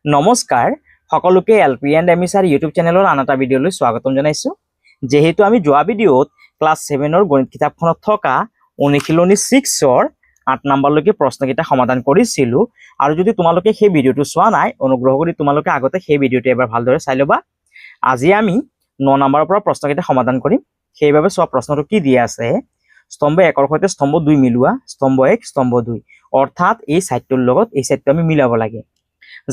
নমস্কাৰ সকলোকে LP and M E sir YouTube চেনেলৰ আন এটা ভিডিঅ'লৈ স্বাগতম জনাইছোঁ। যেহেতু আমি যোৱা ভিডিঅ'ত ক্লাছ 7ৰ গণিত কিতাপখনত থকা অনুশীলনী 6ৰ 8 নম্বৰলৈকে প্ৰশ্নকেইটা সমাধান কৰিছিলোঁ আৰু যদি তোমালোকে সেই ভিডিঅ'টো চোৱা নাই অনুগ্ৰহ কৰি তোমালোকে আগতে সেই ভিডিঅ'টো এবাৰ ভালদৰে চাই ল'বা। আজি আমি 9 নম্বৰৰ পৰা প্ৰশ্নকেইটা সমাধান কৰিম। সেইবাবে চোৱা প্ৰশ্নটো কি দিয়া আছে, স্তম্ভ 1ৰ সৈতে স্তম্ভ 2 মিলোৱা, স্তম্ভ 1 স্তম্ভ 2 অৰ্থাৎ এই চাইডটোৰ লগত এই চাইডটো আমি মিলাব লাগে।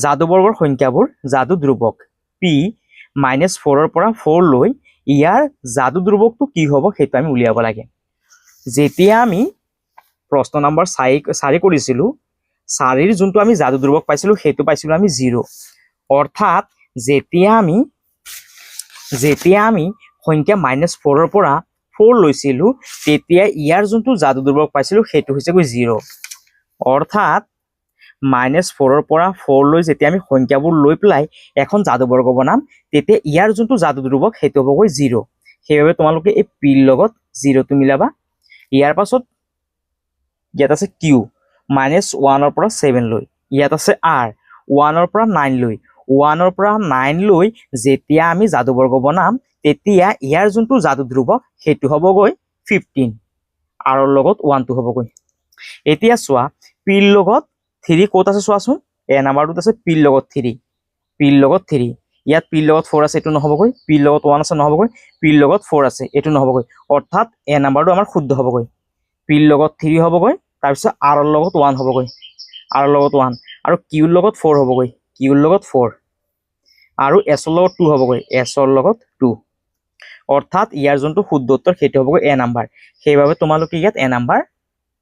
যাদুবৰ্গৰ সংখ্যাবোৰ যাদু ধ্ৰুৱক p -4ৰ পৰা 4 লৈ ইয়াৰ যাদু ধ্ৰুৱকটো কি হ'ব সেইটো আমি উলিয়াব লাগে। যেতিয়া আমি প্ৰশ্ন নম্বৰ 4 কৰিছিলোঁ 4ৰ যোনটো আমি যাদু ধ্ৰুৱক পাইছিলোঁ সেইটো পাইছিলোঁ আমি 0। অৰ্থাৎ যেতিয়া আমি সংখ্যা -4ৰ পৰা 4 লৈছিলোঁ তেতিয়া ইয়াৰ যোনটো যাদু ধ্ৰুৱক পাইছিলোঁ সেইটো হৈছে 0। অৰ্থাৎ -4ৰ পৰা 4 লৈ যেতিয়া আমি সংখ্যাবোৰ লৈ পেলাই এখন যাদুবৰ্গ বনাম তেতিয়া ইয়াৰ যোনটো যাদু ধ্ৰুৱক সেইটো হ'বগৈ 0। সেইবাবে তোমালোকে এই পিৰ লগত 0টো মিলাবা। ইয়াৰ পাছত ইয়াত আছে q -1ৰ পৰা 7 লৈ, ইয়াত আছে r 1ৰ পৰা 9 লৈ, 1ৰ পৰা 9 লৈ যেতিয়া আমি যাদুবৰ্গ বনাম তেতিয়া ইয়াৰ যোনটো যাদু ধ্ৰুৱক সেইটো হ'বগৈ 15 r ৰ লগত 1টো হ'বগৈ। এতিয়া চোৱা পিৰ লগত 3 ক'ত আছে চোৱাচোন, এ নাম্বাৰটোত আছে পিৰ লগত 3, পিৰ লগত 3, ইয়াত পিৰ লগত 4 আছে এইটো নহ'বগৈ, পিৰ লগত 1 আছে নহ'বগৈ, পিৰ লগত 4 আছে এইটো নহ'বগৈ। অৰ্থাৎ এ নাম্বাৰটো আমাৰ শুদ্ধ হ'বগৈ, পিৰ লগত 3 হ'বগৈ, তাৰপিছত r ৰ লগত 1 হ'বগৈ, r ৰ লগত 1 আৰু কিউৰ লগত 4 হ'বগৈ, কিউৰ লগত 4 আৰু s ৰ লগত 2 হ'বগৈ, s ৰ লগত 2। অৰ্থাৎ ইয়াৰ যোনটো শুদ্ধ উত্তৰ সেইটো হ'বগৈ এ নাম্বাৰ। সেইবাবে তোমালোকে ইয়াত এ নাম্বাৰ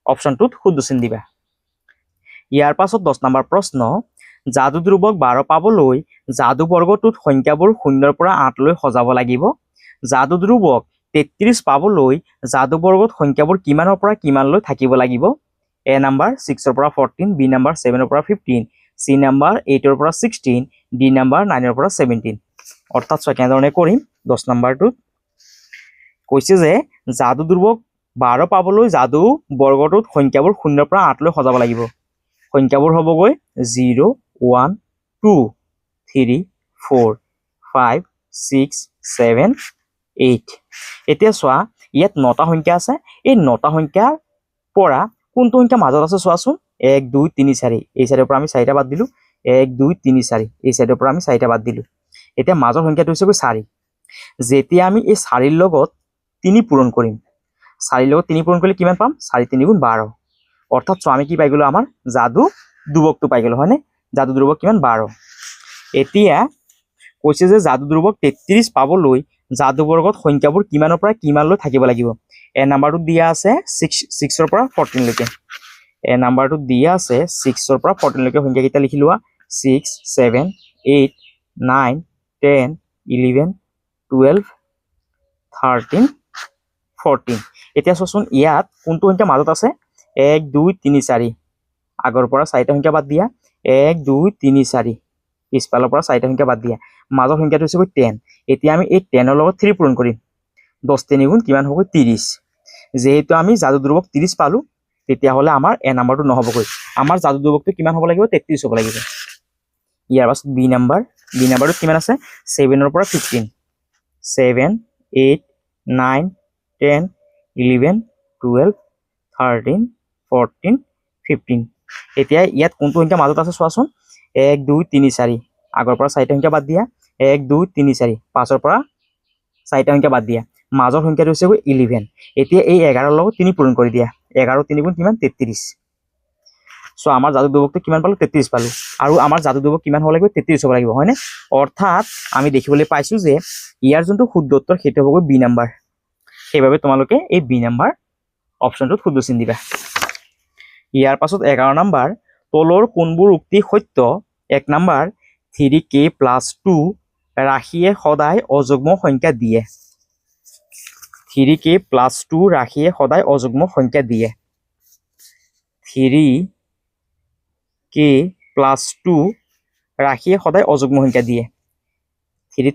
অপশ্যনটোত শুদ্ধ চিন দিবা। ইয়াৰ পাছত 10 নম্বৰ প্ৰশ্ন, যাদু ধ্ৰুৱক 12 পাবলৈ যাদু বৰ্গটোত সংখ্যাবোৰ 0ৰ পৰা 8 লৈ সজাব লাগিব। যাদু ধ্ৰুৱক 33 পাবলৈ যাদু বৰ্গত সংখ্যাবোৰ কিমানৰ পৰা কিমানলৈ থাকিব লাগিব? এ নাম্বাৰ 6ৰ পৰা 14, বি নাম্বাৰ 7ৰ পৰা 15, চি নাম্বাৰ 8ৰ পৰা 16, ডি নাম্বাৰ 9ৰ পৰা 17। অৰ্থাৎ চোৱা কেনেধৰণে কৰিম। 10 নম্বৰটোত কৈছে যে যাদু ধ্ৰুৱক 12 পাবলৈ যাদু বৰ্গটোত সংখ্যাবোৰ 0ৰ পৰা 8 লৈ সজাব লাগিব। সংখ্যাবোৰ হ'বগৈ 0, 1, 2, 3, 4, 5, 6, 7, 8। এতিয়া চোৱা ইয়াত 9টা সংখ্যা আছে, এই 9টা সংখ্যাৰ পৰা কোনটো সংখ্যা মাজত আছে চোৱাচোন। 1, 2, 3, 4 এই চাইডৰ পৰা আমি 4টা বাদ দিলোঁ, 1, 2, 3, 4 এই চাইডৰ পৰা আমি 4টা বাদ দিলোঁ। এতিয়া মাজৰ সংখ্যাটো হৈছে 4। যেতিয়া আমি এই 4ৰ লগত 3 পূৰণ কৰিম, 4ৰ লগত 3 পূৰণ কৰিলে কিমান পাম? 4 × 3 = 12। অৰ্থাৎ চোৱা আমি কি পাই গ'লো, আমাৰ যাদু ধ্ৰুৱকটো পাই গ'লো, হয়নে? যাদু ধ্ৰুৱক কিমান? 12। এতিয়া কৈছে যে যাদু ধ্ৰুৱক 33 পাবলৈ যাদু বৰ্গত সংখ্যাবোৰ কিমানৰ পৰা কিমানলৈ থাকিব লাগিব। এ নাম্বাৰটোত দিয়া আছে 6ৰ পৰা 14 লৈকে। এ নাম্বাৰটোত দিয়া আছে 6ৰ পৰা 14 লৈকে সংখ্যাকেইটা লিখি লোৱা। 6, 7, 8, 9, 10, 11, 12, 13, 14। এতিয়া চোৱাচোন ইয়াত কোনটো সংখ্যা মাজত আছে? 1, 2, 3, 4 আগৰ পৰা 4টা সংখ্যা বাদ দিয়া, 1, 2, 3, 4 পিছফালৰ পৰা 4টা সংখ্যা বাদ দিয়া, মাজৰ সংখ্যাটো হৈছে 10। এতিয়া আমি এই 10ৰ লগত 3 পূৰণ কৰিম, 10 × 3 = কিমান হ'ব? 30। যেহেতু আমি যাদু ধ্ৰুৱক 30 পালোঁ তেতিয়াহ'লে আমাৰ এ নাম্বাৰটো নহ'বগৈ, আমাৰ যাদু ধ্ৰুৱকটো কিমান হ'ব লাগিব? 33 হ'ব লাগিব। ইয়াৰ পাছত বি নাম্বাৰটোত কিমান আছে? 7ৰ পৰা 15, 7, 8, 9, 10, 11, 12, 13, 14, 15। এতিয়া ইয়াত কোনটো সংখ্যা মাজত আছে চোৱাচোন। 1, 2, 3, 4 আগৰ পৰা 4টা সংখ্যা বাদ দিয়া, 1, 2, 3, 4 5ৰ পৰা 4টা সংখ্যা বাদ দিয়া, মাজৰ সংখ্যাটো হৈছে 11। এতিয়া এই 11ৰ লগত 3 পূৰণ কৰি দিয়া, 11 × 3 = কিমান? 33। চ' আমাৰ যাদু ধ্ৰুৱকটো কিমান পালোঁ? 33 পালোঁ। আৰু আমাৰ যাদু ধ্ৰুৱক কিমান হ'ব লাগিব? 33 হ'ব লাগিব, হয়নে? অৰ্থাৎ আমি দেখিবলৈ পাইছোঁ যে ইয়াৰ যোনটো শুদ্ধ উত্তৰ সেইটো হ'বগৈ বি নাম্বাৰ। সেইবাবে তোমালোকে এই বি নাম্বাৰ অপশ্যনটোত শুদ্ধ চিন দিবা। ইয়াৰ পাছত 11 নম্বৰ, তলৰ কোনবোৰ উক্তি সত্য? 1 নম্বৰ, 3k + 2 ৰাশিয়ে সদায় অযুগ্ম সংখ্যা দিয়ে। 3k + 2 ৰাশিয়ে সদায় অযুগ্ম সংখ্যা দিয়ে। 3k + 2 ৰাশিয়ে সদায় অযুগ্ম সংখ্যা দিয়ে।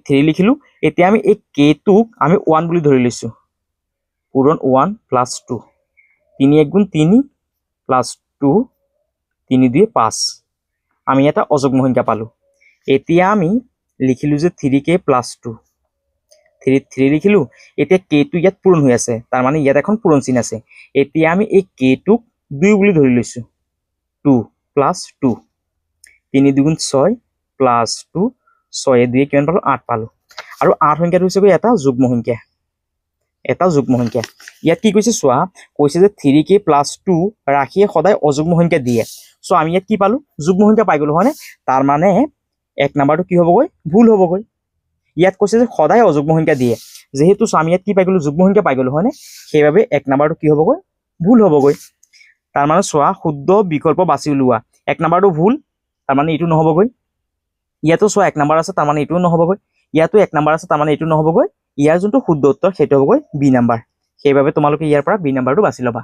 3 লিখিলোঁ। এতিয়া আমি এই কেটোক আমি 1 বুলি ধৰি লৈছোঁ। পূৰণ 1 + 2, 3 × 1 = 3 + 2, 3 × 2 = 5। আমি এটা অযুগ্ম সংখ্যা পালোঁ। এতিয়া আমি লিখিলোঁ যে 3k + 2 3 লিখিলোঁ এতিয়া kটো ইয়াত পূৰণ হৈ আছে তাৰমানে ইয়াত এখন পূৰণ চিন আছে এতিয়া আমি এই kটোক 2 বুলি ধৰি লৈছোঁ 2 + 2 3 × 2 = 6 + 2 6 × 2 কিমান পালোঁ 8 পালোঁ আৰু 8 সংখ্যাটো হৈছে এটা যুগ্ম সংখ্যা ইয়াত কি কৈছে চোৱা কৈছে যে 3k + 2 ৰাশিয়ে সদায় অযুগ্ম সংখ্যা দিয়ে সো আমি ইয়াত কি পালোঁ যুগ্ম সংখ্যা পাই গ'লো হয়নে তাৰ মানে 1 নম্বৰটো কি হ'বগৈ ভুল হ'বগৈ ইয়াত কৈছে যে সদায় অযুগ্ম সংখ্যা দিয়ে যেহেতু আমি ইয়াত কি পাই গ'লো যুগ্ম সংখ্যা পাই গ'লো হয়নে সেইবাবে 1 নম্বৰটো কি হ'বগৈ ভুল হ'বগৈ তাৰ মানে চোৱা শুদ্ধ বিকল্প বাছি উলিওৱা 1 নম্বৰটো ভুল তাৰ মানে এইটো নহ'বগৈ ইয়াতো চোৱা 1 নম্বৰ আছে তাৰ মানে এইটোও নহ'বগৈ ইয়াতো 1 নম্বৰ আছে তাৰ মানে এইটো নহ'বগৈ ইয়াৰ যোনটো শুদ্ধ উত্তৰ সেইটো হ'বগৈ বি নম্বৰ সেইবাবে তোমালোকে ইয়াৰ পৰা বি নম্বৰটো বাছি ল'বা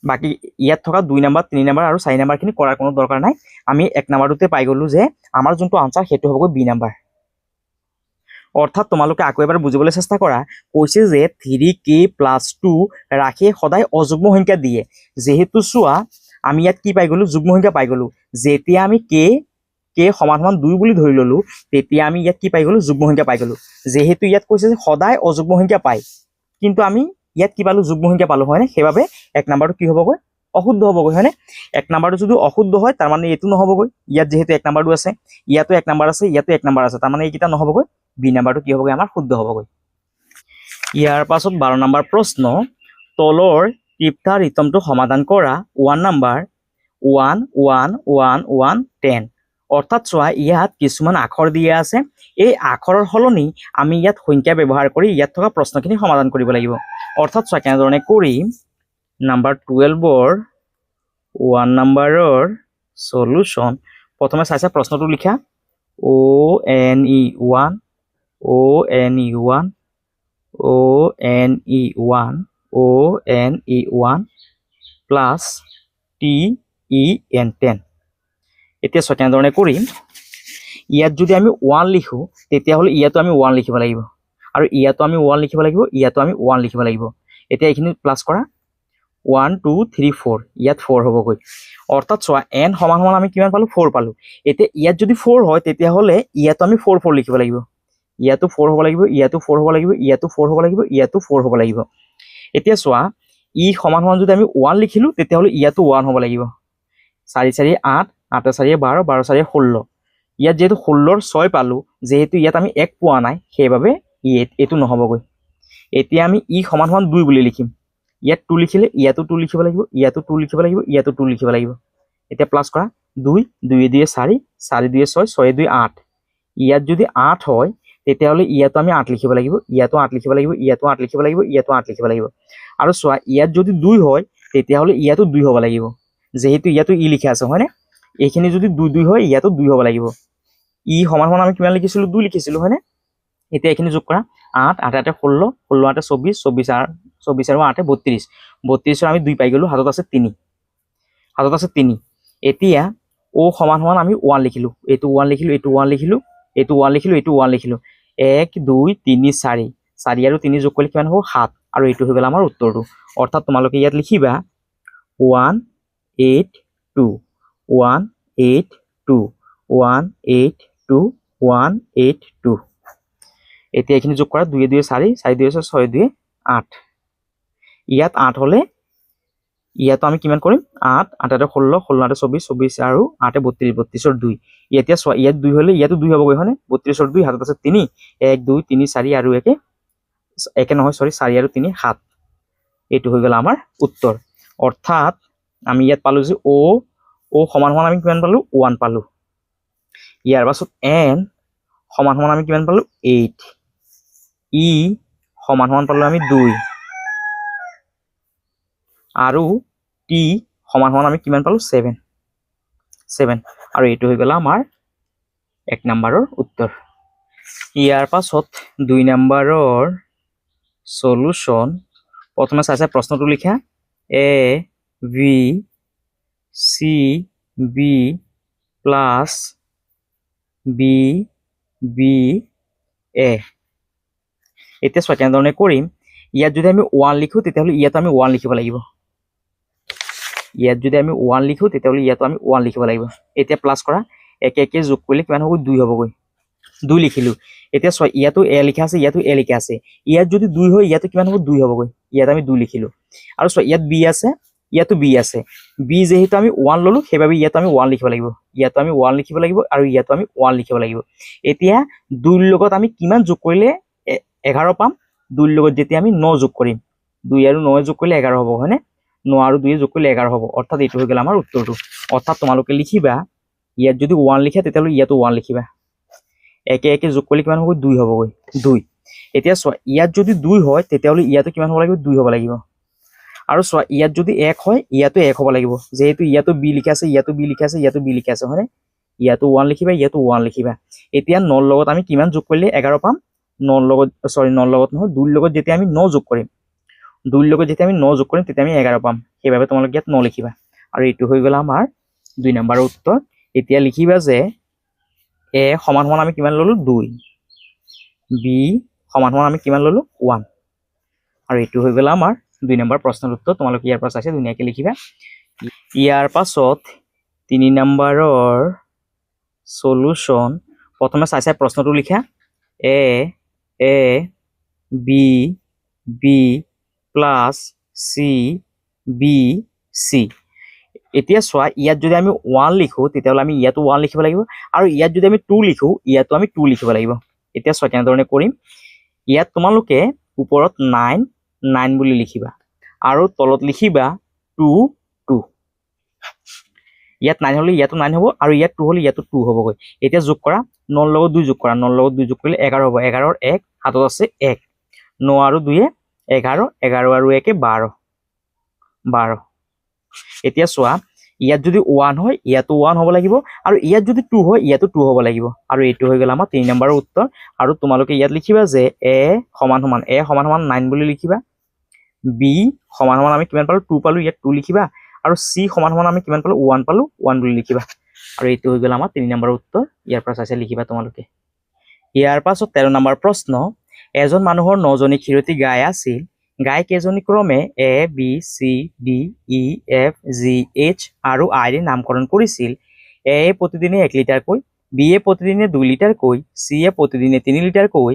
বাকি ইয়াত থকা 2 নম্বৰ 3 নম্বৰ আৰু 4 নম্বৰখিনি কৰাৰ কোনো দৰকাৰ নাই আমি 1 নম্বৰটোতে পাই গ'লো যে আমাৰ যোনটো আনসাৰ সেইটো হ'বগৈ বি নম্বৰ অৰ্থাৎ তোমালোকে আকৌ এবাৰ বুজিবলৈ চেষ্টা কৰা কৈছে যে 3k + 2 ৰাশিয়ে সদায় অযুগ্ম সংখ্যা দিয়ে যেহেতু চোৱা আমি ইয়াত কি পাই গ'লো যুগ্ম সংখ্যা পাই গ'লো যেতিয়া আমি k = 2 বুলি ধৰি ল'লো তেতিয়া আমি ইয়াত কি পাই গ'লো যুগ্ম সংখ্যা পাই গ'লো যেহেতু ইয়াত কৈছে যে সদায় অযুগ্ম সংখ্যা পায় কিন্তু আমি ইয়াত কি পালো যুগ্ম সংখ্যা পালো হয়নে সেইবাবে 1 নম্বৰটো কি হ'বগৈ অশুদ্ধ হ'বগৈ হয়নে 1 নম্বৰটো যদি অশুদ্ধ হয় তাৰ মানে এইটো নহ'বগৈ ইয়াত যেহেতু 1 নম্বৰটো আছে ইয়াতো 1 নম্বৰ আছে ইয়াতো 1 নম্বৰ আছে তাৰ মানে এইকেইটা নহ'বগৈ বি নম্বৰটো কি হ'বগৈ আমাৰ শুদ্ধ হ'বগৈ ইয়াৰ পাছত 12 নম্বৰ প্ৰশ্ন তলৰ ত্ৰিপথা ৰিতমটো সমাধান কৰা 1 নম্বৰ 1 1 1 1 10 অৰ্থাৎ চোৱা ইয়াত কিছুমান আখৰ দিয়া আছে এই আখৰৰ সলনি আমি ইয়াত সংখ্যা ব্যৱহাৰ কৰি ইয়াত থকা প্ৰশ্নখিনি সমাধান কৰিব লাগিব অৰ্থাৎ চোৱা কেনেধৰণে কৰিম নাম্বাৰ 12ৰ 1 নম্বৰৰ সলিউশন প্ৰথমে চাইছা প্ৰশ্নটো লিখা ONE1 ONE1 ONE1 ONE1 plus TEN10 এতিয়া চোৱা কেনেধৰণে কৰিম ইয়াত যদি আমি 1 লিখো তেতিয়াহ'লে ইয়াতো আমি 1 লিখিব লাগিব আৰু ইয়াতো আমি 1 লিখিব লাগিব ইয়াতো আমি 1 লিখিব লাগিব এতিয়া এইখিনি প্লাস কৰা 1 2 3 4 ইয়াত 4 হ'বগৈ অৰ্থাৎ চোৱা n সমান সমান আমি কিমান পালো 4 পালো এতিয়া ইয়াত যদি 4 হয় তেতিয়াহ'লে ইয়াতো আমি 4 4 লিখিব লাগিব ইয়াতো 4 হ'ব লাগিব ইয়াতো 4 হ'ব লাগিব ইয়াতো 4 হ'ব লাগিব ইয়াতো 4 হ'ব লাগিব এতিয়া চোৱা ই সমান সমান যদি আমি 1 লিখিলো তেতিয়াহ'লে ইয়াতো 1 হ'ব লাগিব 4 4 8 8 4 12 12 4 16 ইয়াত যেহেতু 16ৰ 6 পালো যেহেতু ইয়াত আমি 1 পোৱা নাই সেইবাবে এইটো নহ'বগৈ এতিয়া আমি ই সমান সমান 2 বুলি লিখিম ইয়াত 2 লিখিলে ইয়াতো 2 লিখিব লাগিব ইয়াতো 2 লিখিব লাগিব ইয়াতো 2 লিখিব লাগিব এতিয়া প্লাস কৰা 2 2 2 4 4 2 6 6 2 8 ইয়াত যদি 8 হয় তেতিয়াহ'লে ইয়াতো আমি 8 লিখিব লাগিব ইয়াতো 8 লিখিব লাগিব ইয়াতো 8 লিখিব লাগিব ইয়াতো 8 লিখিব লাগিব আৰু চোৱা ইয়াত যদি 2 হয় তেতিয়াহ'লে ইয়াতো 2 হ'ব লাগিব যেহেতু ইয়াতো ই লিখা আছে হয়নে এইখিনি যদি 2 2 হয় ইয়াতো 2 হ'ব লাগিব ই সমান সমান আমি কিমান লিখিছিলো 2 লিখিছিলো হয়নে এতিয়া এইখিনি যোগ কৰা 8 8 8 16 16 8 24 24 আৰু 8 32 32ৰ আমি 2 পাই গলো হাতত আছে 3 এতিয়া ও সমান সমান আমি 1 লিখিলো এইটো 1 লিখিলো এইটো 1 লিখিলো এইটো 1 লিখিলো এইটো 1 লিখিলো 1 2 3 4 4 আৰু 3 যোগ কৰিলে কিমান হ'ব 7 আৰু এইটো হৈ গ'ল আমাৰ উত্তৰটো অৰ্থাৎ তোমালোকে ইয়াত লিখিবা 182 182 182 182 এতিয়া এইখিনি যোগ কৰা 2 2 4 4 2 6 2 8 ইয়াত 8 হলে ইয়াতো আমি কিমান কৰিম 8 8 16 16 24 24 আৰু 8 32 32ৰ 2 এতিয়া চোৱা ইয়াত 2 হলে ইয়াতো 2 হ'বগৈ হয়নে 32ৰ 2 হাতত আছে 3 1 2 3 4 আৰু একে নহয় সৰি 4 আৰু 3 7 এইটো হৈ গ'ল আমাৰ উত্তৰ অৰ্থাৎ আমি ইয়াত পালো যে ও সমান সমান আমি কিমান পালো 1 পালো ইয়াৰ পাছত n সমান সমান আমি কিমান পালো 8 ই সমান সমান পালো আমি 2 আৰু টি সমান সমান আমি কিমান পালো 7 আৰু এইটো হৈ গ'ল আমাৰ 1 নম্বৰৰ উত্তৰ ইয়াৰ পাছত 2 নম্বৰৰ সলিউশন প্ৰথমে চাইছা প্ৰশ্নটো লিখা a v c b plus b b a এতিয়া চোৱা কেনেধৰণে কৰিম ইয়াত যদি আমি 1 লিখো তেতিয়াহ'লে ইয়াত আমি 1 লিখিব লাগিব ইয়াত যদি আমি 1 লিখো তেতিয়াহ'লে ইয়াতো আমি 1 লিখিব লাগিব এতিয়া প্লাস কৰা একে একে যোগ কৰিলে কিমান হ'ব 2 হ'বগৈ 2 লিখিলো এতিয়া চোৱা ইয়াতো a লিখা আছে ইয়াতো a লিখা আছে ইয়াত যদি 2 হয় ইয়াতো কিমান হ'ব 2 হ'বগৈ ইয়াত আমি 2 লিখিলো আৰু চোৱা ইয়াত b আছে ইয়াতো b আছে b যেহেতু আমি 1 ললো সেইবাবে ইয়াতো আমি 1 লিখিব লাগিব ইয়াতো আমি 1 লিখিব লাগিব আৰু ইয়াতো আমি 1 লিখিব লাগিব এতিয়া 2 ৰ লগত আমি কিমান যোগ কৰিলে 11 পাম 2 ৰ লগত যেতিয়া আমি 9 যোগ কৰিম 2 আৰু 9 যোগ কৰিলে 11 হ'ব হয়নে 9 আৰু 2 যোগ কৰিলে 11 হ'ব অৰ্থাৎ এইটো হৈ গ'ল আমাৰ উত্তৰটো অৰ্থাৎ তোমালোকে লিখিবা ইয়াত যদি 1 লিখা তেতিয়াহ'লে ইয়াতো 1 লিখিবা একে একে যোগ কৰিলে কিমান হ'ব 2 হ'বগৈ 2 এতিয়া চোৱা ইয়াত যদি 2 হয় তেতিয়াহ'লে ইয়াতো কিমান হ'ব লাগিব 2 হ'ব লাগিব আৰু চোৱা ইয়াত যদি 1 হয় ইয়াতো 1 হ'ব লাগিব যেহেতু ইয়াতো b লিখা আছে ইয়াতো b লিখা আছে ইয়াতো b লিখা আছে হয়নে ইয়াতো 1 লিখিবা ইয়াতো 1 লিখিবা এতিয়া 9 ৰ লগত আমি কিমান যোগ কৰিলে 11 পাম 9 ৰ লগত সৰি 9 ৰ লগত নহয় 2 ৰ লগত যেতিয়া আমি 9 যোগ কৰিম 2 ৰ লগত যেতিয়া আমি 9 যোগ কৰিম তেতিয়া আমি 11 পাম সেইবাবে তোমালোকে ইয়াত 9 লিখিবা আৰু এইটো হৈ গ'ল আমাৰ 2 নম্বৰৰ উত্তৰ এতিয়া লিখিবা যে a সমান সমান আমি কিমান ললো 2 b সমান সমান আমি কিমান ললো 1 আৰু এইটো হৈ গ'ল আমাৰ 2 নম্বৰ প্ৰশ্নৰ উত্তৰ তোমালোকে ইয়াৰ পৰা চাইছে ধুনীয়াকৈ লিখিবা ইয়াৰ পাছত 3 নম্বৰৰ সলিউশন প্ৰথমে চাই প্ৰশ্নটো লিখা a b b plus c b c এতিয়া চোৱা ইয়াত যদি আমি 1 লিখো তেতিয়াহ'লে আমি ইয়াতো 1 লিখিব লাগিব আৰু ইয়াত যদি আমি 2 লিখো ইয়াতো আমি 2 লিখিব লাগিব এতিয়া চোৱা কেনেধৰণে কৰিম ইয়াত তোমালোকে ওপৰত 9 বুলি লিখিবা আৰু তলত লিখিবা 2 2 ইয়াত 9 হলে ইয়াতো 9 হ'ব আৰু ইয়াত 2 হলে ইয়াতো 2 হ'বগৈ এতিয়া যোগ কৰা 9 ৰ লগত 2 যোগ কৰা 9 ৰ লগত 2 যোগ কৰিলে 11 হ'ব 11 ৰ 1 হাতত আছে 1 9 আৰু 2 11 11 আৰু 1 12 12 এতিয়া চোৱা ইয়াত যদি 1 হয় ইয়াতো 1 হ'ব লাগিব আৰু ইয়াত যদি 2 হয় ইয়াতো 2 হ'ব লাগিব আৰু এইটো হৈ গ'ল আমাৰ 3 নম্বৰৰ উত্তৰ আৰু তোমালোকে ইয়াত লিখিবা যে a সমান সমান 9 বুলি লিখিবা b সমান সমান আমি কিমান পালো 2 পালো ইয়াত 2 লিখিবা আৰু c সমান সমান আমি কিমান পালো 1 পালো 1 বুলি লিখিবা আৰু এইটো হৈ গ'ল আমাৰ 3 নম্বৰৰ উত্তৰ ইয়াৰ পৰা চাইছে লিখিবা তোমালোকে ইয়াৰ পাছত 13 নম্বৰ প্ৰশ্ন এজন মানুহৰ 9জনী ক্ষীৰতী গাই আছিল গাই কেইজনী ক্ৰমে a b c d e f g h আৰু i ৰ নামকৰণ কৰিছিল a প্ৰতিদিনে 1 লিটাৰকৈ b প্ৰতিদিনে 2 লিটাৰকৈ c প্ৰতিদিনে 3 লিটাৰকৈ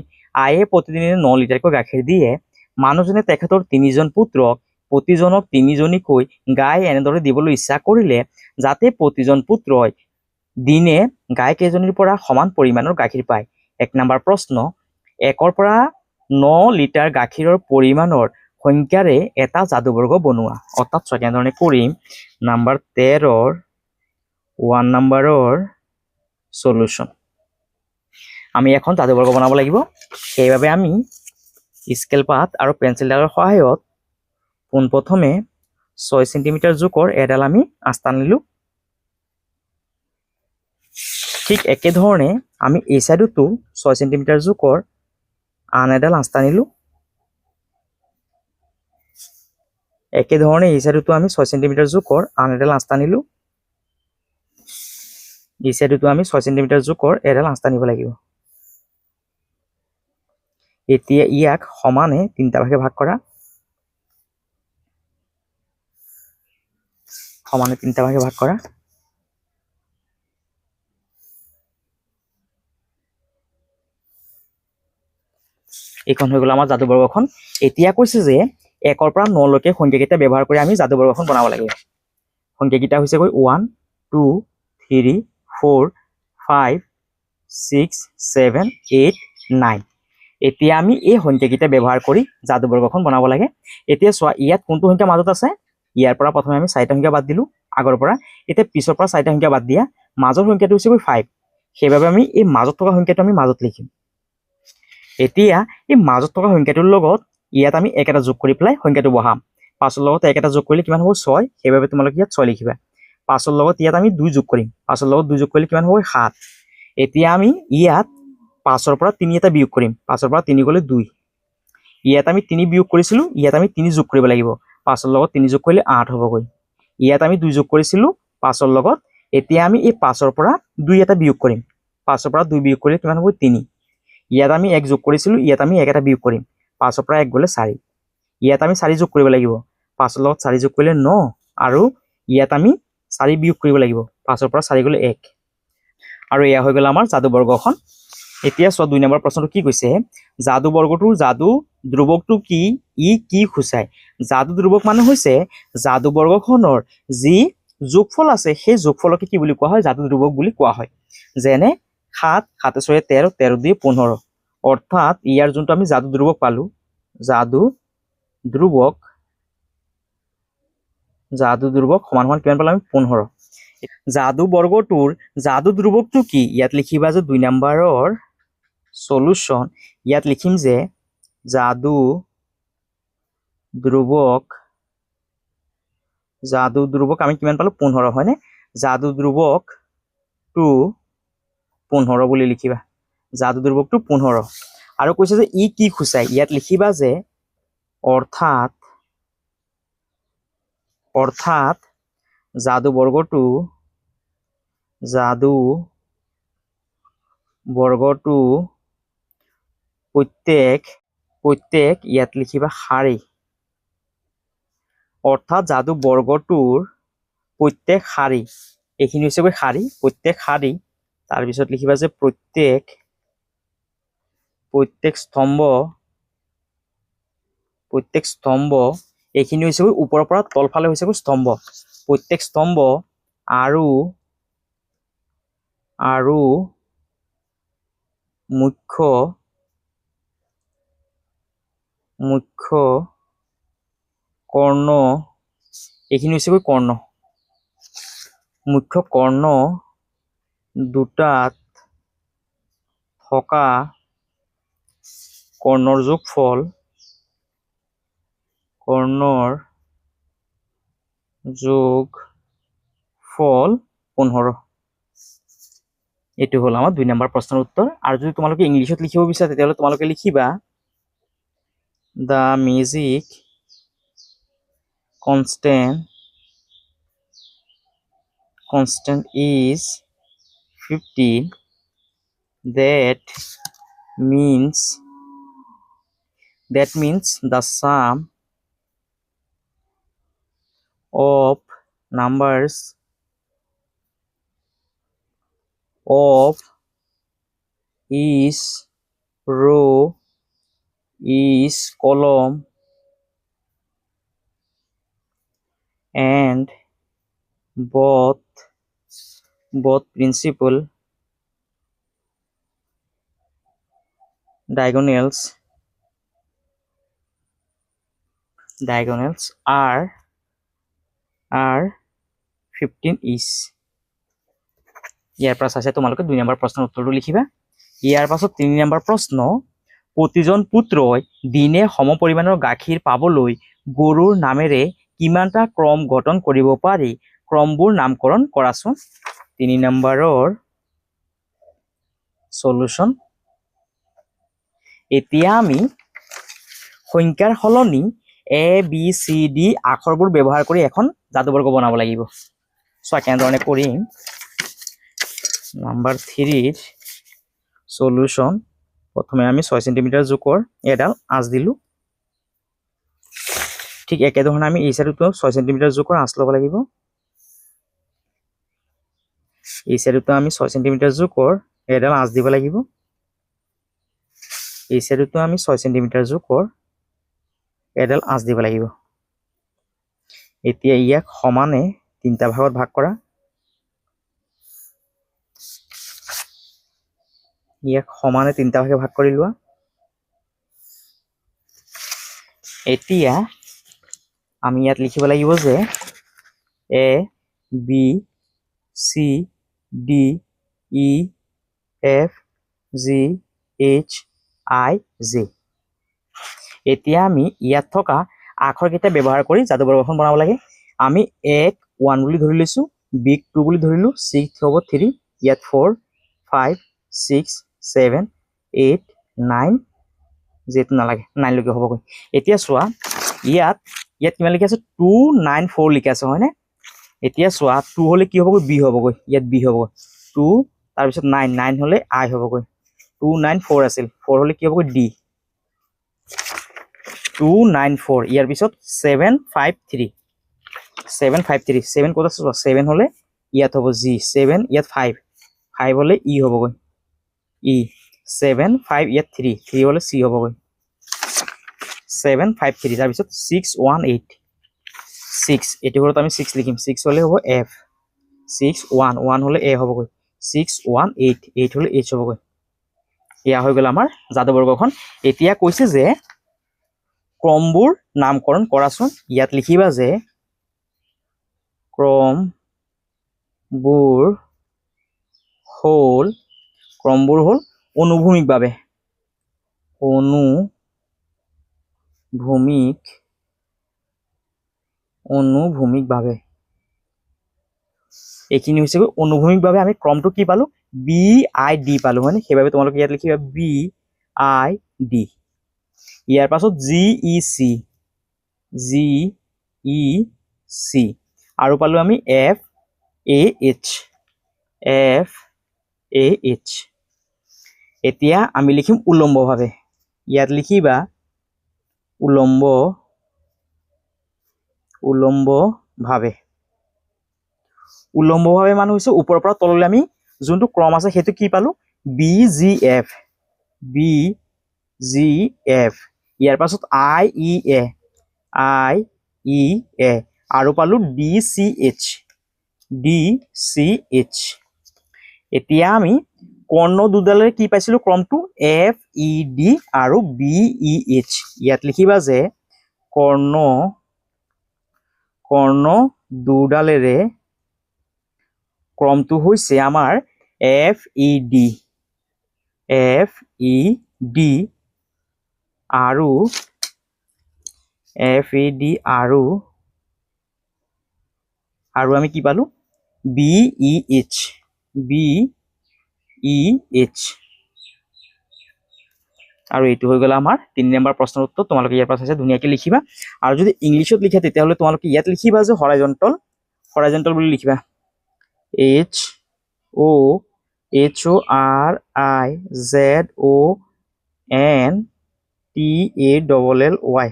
i প্ৰতিদিনে 9 লিটাৰকৈ গাখীৰ দিয়ে মানুহজনে তেখেতৰ 3জন পুত্ৰক প্ৰতিজনক 3জনীকৈ গাই এনেদৰে দিবলৈ ইচ্ছা কৰিলে যাতে প্ৰতিজন পুত্ৰই দিনে গাই কেইজনীৰ পৰা সমান পৰিমাণৰ গাখীৰ পায় 1 নম্বৰ প্ৰশ্ন 1 পৰা 9 লিটাৰ গাখীৰৰ পৰিমাণৰ সংখ্যাৰে এটা যাদুবৰ্গ বনোৱা অৰ্থাৎ কেনেধৰণে কৰিম নম্বৰ 13 1 নম্বৰৰ সলিউশন আমি এখন যাদুবৰ্গ বনাব লাগিব সেইবাবে আমি স্কেল পাত আৰু পেন্সিল ডালৰ সহায়ত পোনপ্ৰথমে 6 সেন্টিমিটাৰ জোখৰ এডাল আমি আস্থা নিলো ঠিক একেধৰণে আমি এই সাইডতো 6 সেন্টিমিটাৰ জোখৰ আন এডাল আস্থা নিলো একেধৰণে এই সাইডতো আমি 6 সেন্টিমিটাৰ জোখৰ আন এডাল আস্থা নিলো এই সাইডতো আমি 6 সেন্টিমিটাৰ জোখৰ এডাল আস্থা নিব লাগিব এতিয়া ইয়াক সমানে তিনটা ভাগে ভাগ কৰা সমানে তিনটা ভাগে ভাগ কৰা এইখন হৈ গ'ল আমাৰ যাদুবৰ্গখন এতিয়া কৈছে যে 1 পৰা 9 লৈকে সংখ্যাকেইটা ব্যৱহাৰ কৰি আমি যাদুবৰ্গখন বনাব লাগিব সংখ্যাকেইটা হৈছে গৈ 1 2 3 4 5 6 7 8 9 এতিয়া আমি এই সংখ্যাকেইটা ব্যৱহাৰ কৰি যাদুবৰ্গখন বনাব লাগে এতিয়া চোৱা ইয়াত কোনটো সংখ্যা মাজত আছে ইয়াৰ পৰা প্ৰথমে আমি 4টা সংখ্যা বাদ দিলো আগৰ পৰা এতিয়া পিছৰ পৰা 4টা সংখ্যা বাদ দিয়া মাজৰ সংখ্যাটো হৈছে 5 সেইবাবে আমি এই মাজত থকা সংখ্যাটো আমি মাজত লিখিম এতিয়া এই মাজত থকা সংখ্যাটোৰ লগত ইয়াত আমি 1 এটা যোগ কৰি পেলাই সংখ্যাটো বহাম 5ৰ লগত 1 এটা যোগ কৰিলে কিমান হ'ব 6 সেইবাবে তোমালোকে ইয়াত 6 লিখিবা 5ৰ লগত ইয়াত আমি 2 যোগ কৰিম 5ৰ লগত 2 যোগ কৰিলে কিমান হ'ব 7 এতিয়া আমি ইয়াত 5ৰ পৰা 3 এটা বিয়োগ কৰিম 5ৰ পৰা 3 গ'লে 2 ইয়াত আমি 3 বিয়োগ কৰিছিলো ইয়াত আমি 3 যোগ কৰিব লাগিব 5ৰ লগত 3 যোগ কৰিলে 8 হ'বগৈ ইয়াত আমি 2 যোগ কৰিছিলো 5ৰ লগত এতিয়া আমি এই 5ৰ পৰা 2 এটা বিয়োগ কৰিম 5ৰ পৰা 2 বিয়োগ কৰিলে কিমান হ'ব 3 ইয়াত আমি 1 যোগ কৰিছিলো ইয়াত আমি 1 এটা বিয়োগ কৰিম 5ৰ পৰা 1 গ'লে 4 ইয়াত আমি 4 যোগ কৰিব লাগিব 5ৰ লগত 4 যোগ কৰিলে 9 আৰু ইয়াত আমি 4 বিয়োগ কৰিব লাগিব 5 পৰা 4 গ'লে 1 আৰু এয়া হৈ গ'ল আমাৰ যাদু বৰ্গখন এতিয়া চোৱা 2 নম্বৰ প্ৰশ্নটো কি কৈছে যাদু বৰ্গটোৰ যাদু ধ্ৰুৱকটো কি ই কি খুচায় যাদু ধ্ৰুৱক মানে হৈছে যাদু বৰ্গখনৰ যি যোগফল আছে সেই যোগফলকে কি বুলি কোৱা হয় যাদু ধ্ৰুৱক বুলি কোৱা হয় যেনে 7 7 6 13 13 2 15 অৰ্থাৎ ইয়াৰ যোনটো আমি যাদু ধ্ৰুৱক পালো যাদু ধ্ৰুৱক সমান সমান কিমান পালো আমি 15 যাদু বৰ্গটোৰ যাদু ধ্ৰুৱকটো কি ইয়াত লিখিবা যে 2 নম্বৰৰ সলিউশন ইয়াত লিখিম যে যাদু ধ্ৰুৱক আমি কিমান পালো 15 হয়নে যাদু ধ্ৰুৱক টু 15 বুলি লিখিবা যাদু ধ্ৰুৱকটো 15 আৰু কৈছে যে ই কি খুচায় ইয়াত লিখিবা যে অৰ্থাৎ যাদু বৰ্গটো প্ৰত্যেক ইয়াত লিখিবা শাৰী অৰ্থাৎ যাদু বৰ্গটোৰ প্ৰত্যেক শাৰী এইখিনি হৈছে গৈ শাৰী প্ৰত্যেক শাৰী তাৰ পিছত লিখিবা যে প্ৰত্যেক স্তম্ভ এইখিনি হৈছে গৈ ওপৰৰ পৰা তলফালে হৈছে গৈ স্তম্ভ প্ৰত্যেক স্তম্ভ আৰু মুখ্য কৰ্ণ এইখিনি হৈছে গৈ কৰ্ণ মুখ্য কৰ্ণ দুটাত থকা কৰ্ণৰ যোগফল 15 এইটো হ'ল আমাৰ 2 নম্বৰ প্ৰশ্নৰ উত্তৰ আৰু যদি তোমালোকে ইংলিছত লিখিব বিচাৰা তেতিয়াহ'লে তোমালোকে লিখিবা the magic constant is 15 that means the sum of numbers of each row each column and both principal diagonals are 15 each ইয়াৰ পৰা চাইছে তোমালোকে 2 নম্বৰ প্ৰশ্নৰ উত্তৰটো লিখিবা ইয়াৰ পাছত 3 নম্বৰ প্ৰশ্ন প্ৰতিজন পুত্ৰই দিনে সমপৰিমাণৰ গাখীৰ পাবলৈ গৰুৰ নামেৰে কিমানটা ক্ৰম গঠন কৰিব পাৰি ক্ৰমবোৰ নামকৰণ কৰাচোন 3 নম্বৰৰ সলিউশন এতিয়া আমি সংখ্যাৰ সলনি এ বি চি ডি আখৰবোৰ ব্যৱহাৰ কৰি এখন যাদুবৰ্গ বনাব লাগিব সো কেনেধৰণে কৰিম নাম্বাৰ 3 সলিউশন প্ৰথমে আমি 6 সেন্টিমিটাৰ জোখৰ এডাল আঁচ দিলো ঠিক একেধৰণে আমি এই সাইডটো 6 সেন্টিমিটাৰ জোখৰ আঁচ ল'ব লাগিব এই সাইডটো আমি 6 সেন্টিমিটাৰ জোখৰ এডাল আঁচ দিব লাগিব এই সাইডটো আমি 6 সেন্টিমিটাৰ জোখৰ এডাল আঁচ দিব লাগিব এতিয়া ইয়াক সমানে তিনটা ভাগত ভাগ কৰা ইয়াক সমানে তিনটা ভাগে ভাগ কৰি লোৱা এতিয়া আমি ইয়াত লিখিব লাগিব যে A B C D E F G H I J এতিয়া আমি ইয়াত থকা আখৰকেইটা ব্যৱহাৰ কৰি যাদুবৰ্গখন বনাব লাগে আমি 1 বুলি ধৰি লৈছো বি 2 বুলি ধৰিলো 6 হ'ব 3 ইয়াত 4 5 6 7 8 9 যেটো নালাগে 9 লৈকে হ'বগৈ এতিয়া চোৱা ইয়াত কিমান লিখা আছে 294 লিখা আছে হয়নে এতিয়া চোৱা 2 হলে কি হ'বগৈ বি হ'বগৈ ইয়াত বি হ'ব 2 তাৰ পিছত 9 হলে আই হ'বগৈ 294 আছিল 4 হলে কি হ'বগৈ ডি 294 ইয়াৰ পিছত 753 753 7 ক'ত আছে 7 হলে ইয়াত হ'ব জি 7 ইয়াত 5 5 হলে ই হ'বগৈ ই 7 5 ইয়াত 3 3 হলে চি হ'বগৈ 753 তাৰ পিছত 618 6 এটো ঘৰত আমি 6 লিখিম 6 হলে হ'ব এফ 611 হলে এ হ'বগৈ 618 8 হলে এইচ হ'বগৈ ইয়া হৈ গ'ল আমাৰ যাদুবৰ্গখন এতিয়া কৈছে যে ক্ৰমবোৰ নামকৰণ কৰাচোন ইয়াত লিখিবা যে ক্ৰমবোৰ হ'ল অনুভূমিকভাৱে এইখিনি হৈছে অনুভূমিকভাৱে আমি ক্ৰমটো কি পালো বি আই ডি পালো হয়নে সেইবাবে তোমালোকে ইয়াত লিখিবা বি আই ডি ইয়াৰ পাছত জি ই চি আৰু পালো আমি এফ এ এইচ এতিয়া আমি লিখিম উলম্বভাৱে ইয়াত লিখিবা উলম্বভাৱে মানে হৈছে ওপৰৰ পৰা তললৈ আমি যোনটো ক্ৰম আছে সেইটো কি পালো বি জি এফ ইয়াৰ পাছত আই ই এ আৰু পালো ডি চি এইচ এতিয়া আমি কৰ্ণ দুডালেৰে কি পাইছিলো ক্ৰমটো এফ ই ডি আৰু বি ই এইচ ইয়াত লিখিবা যে কৰ্ণ দুডালেৰে ক্ৰমটো হৈছে আমাৰ এফ ই ডি আৰু আমি কি পালো বি ই এইচ আৰু এইটো হৈ গ'ল আমাৰ 3 নম্বৰ প্ৰশ্নৰ উত্তৰ তোমালোকে ইয়াৰ পৰা চাইছে ধুনীয়াকৈ লিখিবা আৰু যদি ইংলিছত লিখা তেতিয়াহ'লে তোমালোকে ইয়াত লিখিবা যে হৰাইজন্টাল বুলি লিখিবা HORIZONTALLY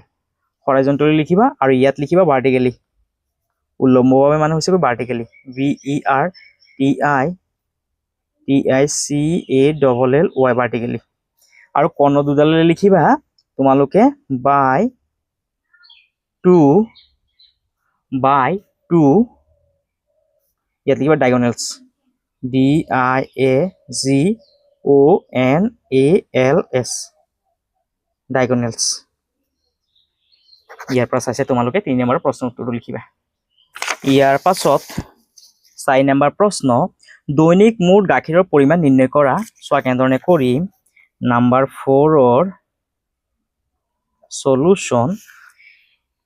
হৰাইজন্টালি লিখিবা আৰু ইয়াত লিখিবা ভাৰ্টিকেলি উলম্বভাৱে মানে হৈছে ভাৰ্টিকেলি VERTICALLY ভাৰ্টিকেলি আৰু কৰ্ণ দুডালেৰে লিখিবা তোমালোকে বাই টু ইয়াত লিখিবা ডায়গনেলছ DIAGONALS ডায়গনেলছ ইয়াৰ পৰা চাইছে তোমালোকে 3 নম্বৰ প্ৰশ্ন উত্তৰটো লিখিবা ইয়াৰ পাছত 4 নম্বৰ প্ৰশ্ন দৈনিক মুঠ গাখীৰৰ পৰিমাণ নিৰ্ণয় কৰা চোৱা কেনেধৰণে কৰিম নাম্বাৰ 4ৰ সলিউশন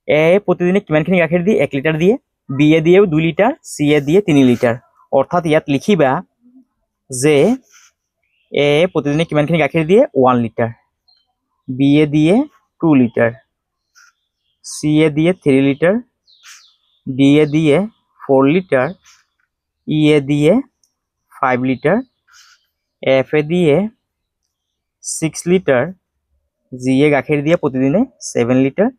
এ প্ৰতিদিনে কিমানখিনি গাখীৰ দিয়ে 1 লিটাৰ দিয়ে বি এ দিয়ে 2 লিটাৰ সি এ দিয়ে 3 লিটাৰ অৰ্থাৎ ইয়াত লিখিবা যে এ প্ৰতিদিনে কিমানখিনি গাখীৰ দিয়ে 1 লিটাৰ বি এ দিয়ে 2 লিটাৰ সি এ দিয়ে 3 লিটাৰ ডি এ দিয়ে 4 লিটাৰ ই এ দিয়ে 5 লিটাৰ এফ এ দিয়ে 6 লিটাৰ জি এ গাখীৰ দিয়ে প্ৰতিদিনে 7 লিটাৰ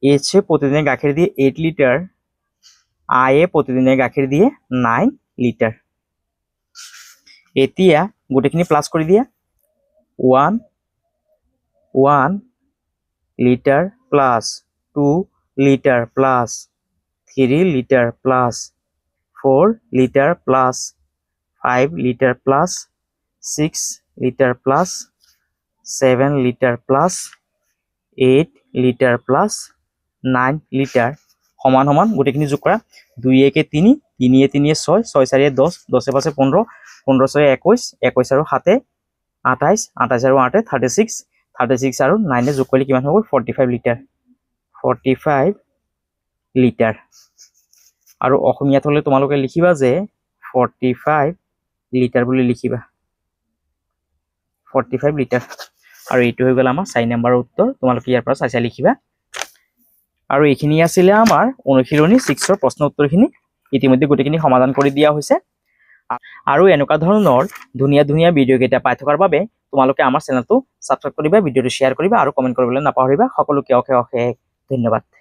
এইচ এ প্ৰতিদিনে গাখীৰ দিয়ে 8 লিটাৰ আই এ প্ৰতিদিনে গাখীৰ দিয়ে 9 লিটাৰ এতিয়া গোটেইখিনি প্লাস কৰি দিয়া 1 litre plus 2 litre plus 3 litre plus 4 litre plus 5 litre plus 6 litre plus 7 litre plus 8 litre plus 9 litre সমান সমান গোটেইখিনি যোগ কৰা 2 1 3 3 3 6 6 4 10 10 5 15 15 6 21 21 আৰু 7 28 28 আৰু 8 36 36 আৰু 9 যোগ কৰিলে কিমান হ'ব 45 লিটাৰ 45 লিটাৰ আৰু অসমীয়াত হলে তোমালোকে লিখিবা যে 45 লিটাৰ বুলি লিখিবা 45 লিটাৰ আৰু এইটো হৈ গ'ল আমাৰ 4 নম্বৰ উত্তৰ তোমালোকে ইয়াৰ পৰা চাই লিখিবা আৰু এইখিনি আছিল আমাৰ অনুশীলনী 6ৰ প্ৰশ্ন উত্তৰখিনি ইতিমধ্যে গোটেইখিনি সমাধান কৰি দিয়া হৈছে আৰু এনেকুৱা ধৰণৰ ধুনীয়া ধুনীয়া ভিডিঅ' কেইটা পাই থকাৰ বাবে তোমালোকে আমাৰ চেনেলটো সাবস্ক্ৰাইব কৰিবা ভিডিঅ'টো শ্বেয়াৰ কৰিবা আৰু কমেন্ট কৰিবলৈ নাপাহৰিবা সকলোকে অশেষ ধন্যবাদ